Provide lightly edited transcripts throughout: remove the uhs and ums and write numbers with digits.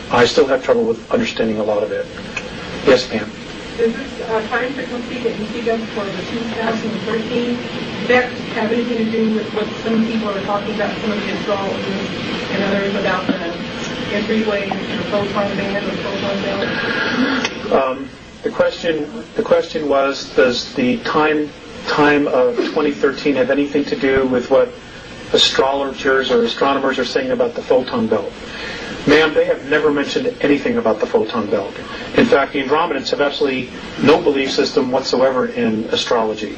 I still have trouble with understanding a lot of it. Yes, ma'am. Does this time frequency that you speak of for the 2013, that have anything to do with what some people are talking about, some of the astrologers and others about the entryway and the photon band or photon belt? The question was, does the time of 2013 have anything to do with what astrologers or astronomers are saying about the photon belt? Ma'am, they have never mentioned anything about the photon belt. In fact, the Andromedans have absolutely no belief system whatsoever in astrology.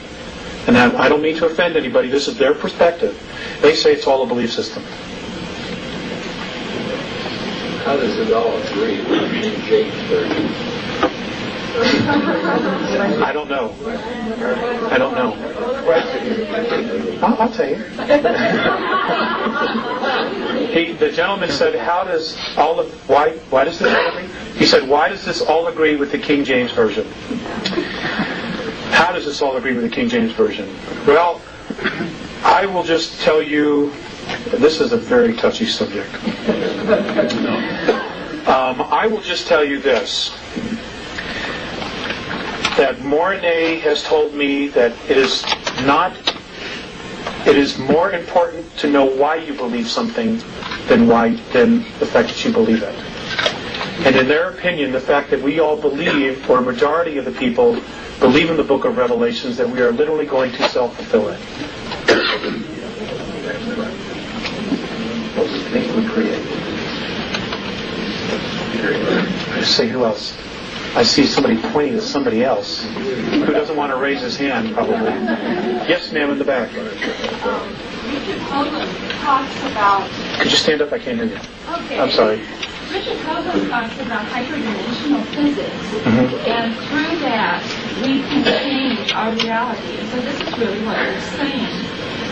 And I don't mean to offend anybody. This is their perspective. They say it's all a belief system. How does it all agree with King James Version? I don't know. I'll tell you. The gentleman said, why does this all agree? He said, why does this all agree with the King James Version? How does this all agree with the King James Version? Well, I will just tell you, this is a very touchy subject. I will just tell you this, that Mornay has told me that it is more important to know why you believe something than the fact that you believe it. And in their opinion, the fact that we all believe, or a majority of the people believe in the book of Revelations, that we are literally going to self-fulfill it. I say, who else? I see somebody pointing at somebody else who doesn't want to raise his hand, probably. Yes, ma'am, in the back. Richard Hoagland talks about... Could you stand up? I can't hear you. Okay. I'm sorry. Richard Hoagland talks about hyperdimensional physics, and through that we can change our reality. And so this is really what you're saying,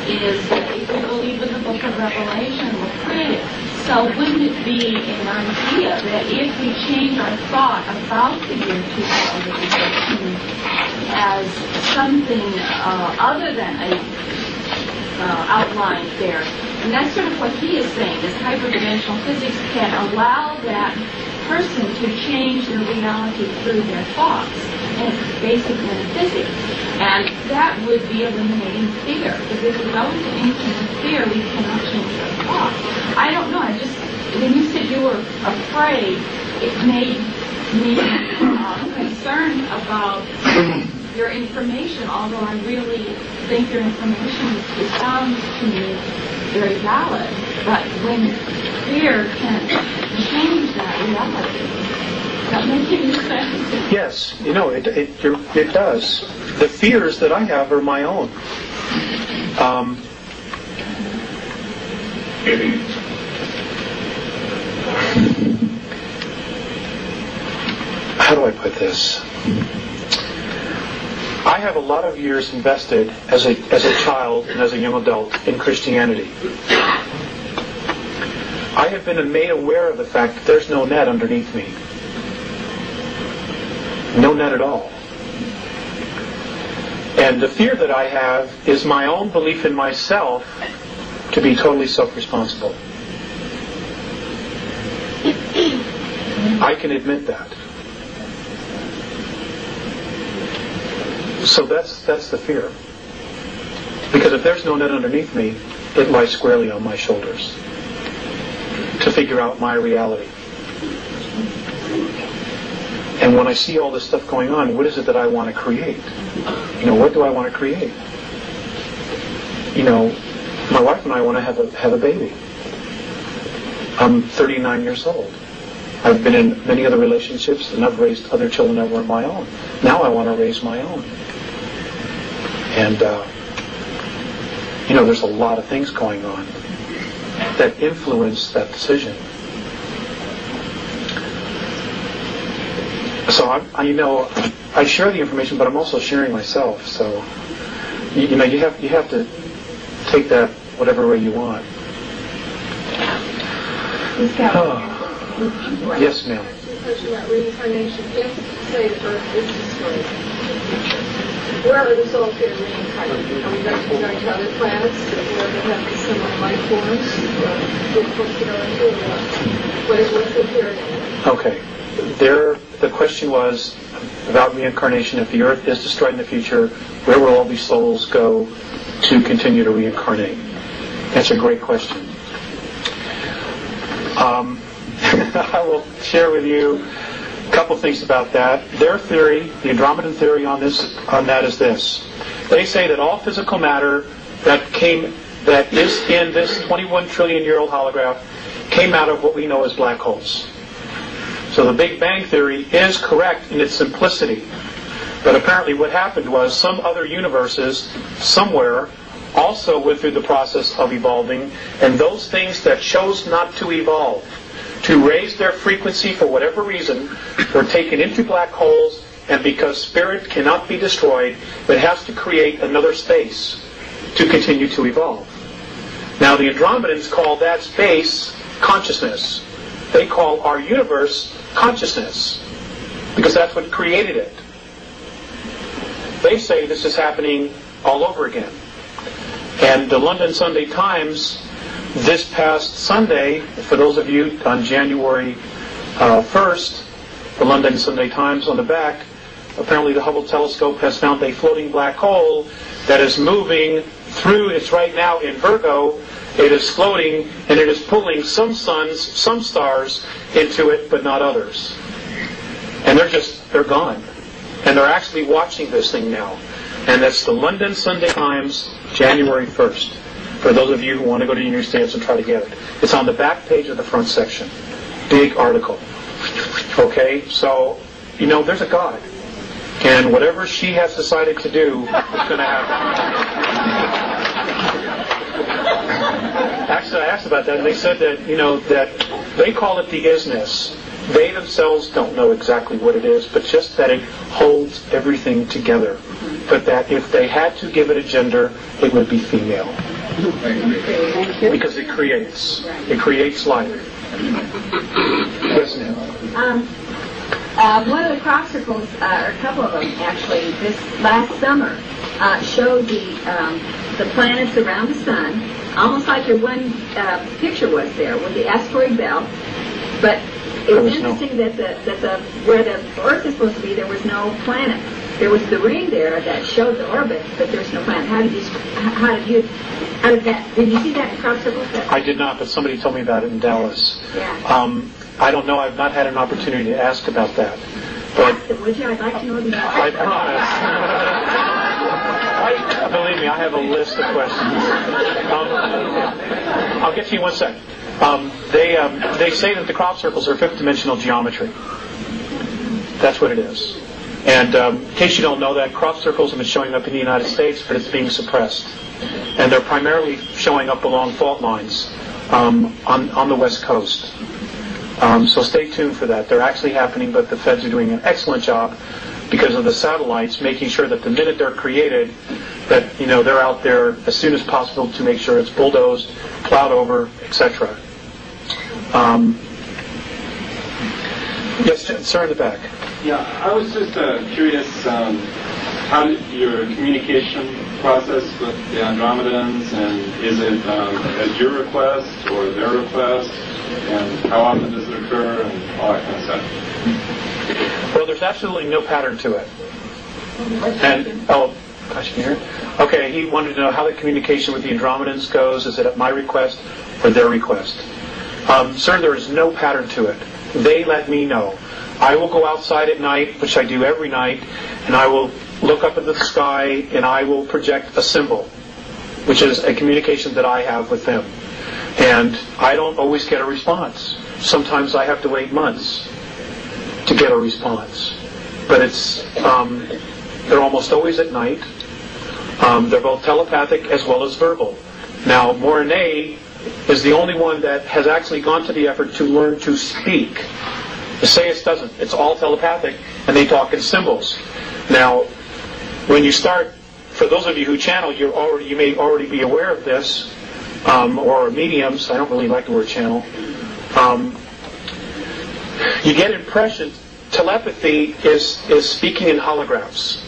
is that if we believe in the book of Revelation, we're created. So wouldn't it be an idea that if we change our thought about the year 2013 as something other than a outline there, and that's sort of what he is saying, is hyperdimensional physics can allow that person to change their reality through their thoughts, and basic metaphysics. And that would be eliminating fear, because if we go into ancient fear, we cannot change our thoughts. I don't know, when you said you were afraid, it made me concerned about your information, although I really think your information sounds to me very valid. But when fear can change that reality, that makes any sense? Yes, it does. The fears that I have are my own. How do I put this? I have a lot of years invested as a child and as a young adult in Christianity. I have been made aware of the fact that there's no net underneath me. No net at all. And the fear that I have is my own belief in myself to be totally self-responsible. I can admit that. So that's the fear. Because if there's no net underneath me, it lies squarely on my shoulders to figure out my reality. And when I see all this stuff going on, what is it that I want to create? What do I want to create? My wife and I want to have a baby. I'm 39 years old. I've been in many other relationships, and I've raised other children that weren't my own. Now I want to raise my own. And, there's a lot of things going on that influence that decision. So, I share the information, but I'm also sharing myself. So, you have to take that whatever way you want. Yes, ma'am. Question about reincarnation. If, say, the Earth is destroyed, Where are the souls going to reincarnate? Are we going to be going to other planets where they have similar life forms? We're supposed to go into, what's the period? Okay. The question was about reincarnation. If the Earth is destroyed in the future, where will all these souls go to continue to reincarnate? That's a great question. I will share with you a couple things about that. Their theory, the Andromedan theory on that is this. They say that all physical matter that is in this 21 trillion year old holograph came out of what we know as black holes. So the Big Bang theory is correct in its simplicity. But apparently what happened was some other universes somewhere also went through the process of evolving, and those things that chose not to evolve, to raise their frequency for whatever reason, were taken into black holes, and because spirit cannot be destroyed, it has to create another space to continue to evolve. Now the Andromedans call that space consciousness. They call our universe consciousness, because that's what created it. They say this is happening all over again. And the London Sunday Times, this past Sunday, for those of you on January 1st, the London Sunday Times on the back, apparently the Hubble telescope has found a floating black hole that is moving through, it's right now in Virgo, it is floating, and it is pulling some suns, some stars into it, but not others. And they're gone. And they're actually watching this thing now. And that's the London Sunday Times, January 1st. For those of you who want to go to the United States and try to get it. It's on the back page of the front section. Big article. Okay? So, there's a God. And whatever she has decided to do is going to happen. Actually, I asked about that, and they said that, that they call it the isness. They themselves don't know exactly what it is, but just that it holds everything together. But that if they had to give it a gender, it would be female. Because it creates life. Yes, one of the crop circles, or a couple of them actually, this last summer, showed the planets around the sun, almost like your one picture was there with the asteroid belt. But it was interesting that where the Earth is supposed to be, there was no planet. There was the ring there that showed the orbit, but there's no planet. Did you see that in crop circles? I did not, but somebody told me about it in Dallas. Yeah. I don't know. I've not had an opportunity to ask about that. But ask them, would you? I'd like to know the I promise. Believe me, I have a list of questions. I'll get to you in 1 second. They say that the crop circles are fifth-dimensional geometry. That's what it is. And in case you don't know that, crop circles have been showing up in the United States, but it's being suppressed. And they're primarily showing up along fault lines on the West Coast. So stay tuned for that. They're actually happening, but the feds are doing an excellent job because of the satellites, making sure that the minute they're created, that they're out there as soon as possible to make sure it's bulldozed, plowed over, etc. Yes, sir, in the back. Yeah, I was just curious, how did your communication process with the Andromedans, and is it at your request or their request, and how often does it occur, and all that kind of stuff? Well, there's absolutely no pattern to it. And, gosh, can you hear it? Okay, he wanted to know how the communication with the Andromedans goes. Is it at my request or their request? Sir, there is no pattern to it. They let me know. I will go outside at night, which I do every night, and I will look up into the sky and I will project a symbol, which is a communication that I have with them. And I don't always get a response. Sometimes I have to wait months to get a response. But they're almost always at night. They're both telepathic as well as verbal. Now, Mornay is the only one that has actually gone to the effort to learn to speak. Essayist doesn't. It's all telepathic, and they talk in symbols. Now, when you start, for those of you who channel, you may already be aware of this, or mediums. I don't really like the word channel. You get impressions. Telepathy is speaking in holographs.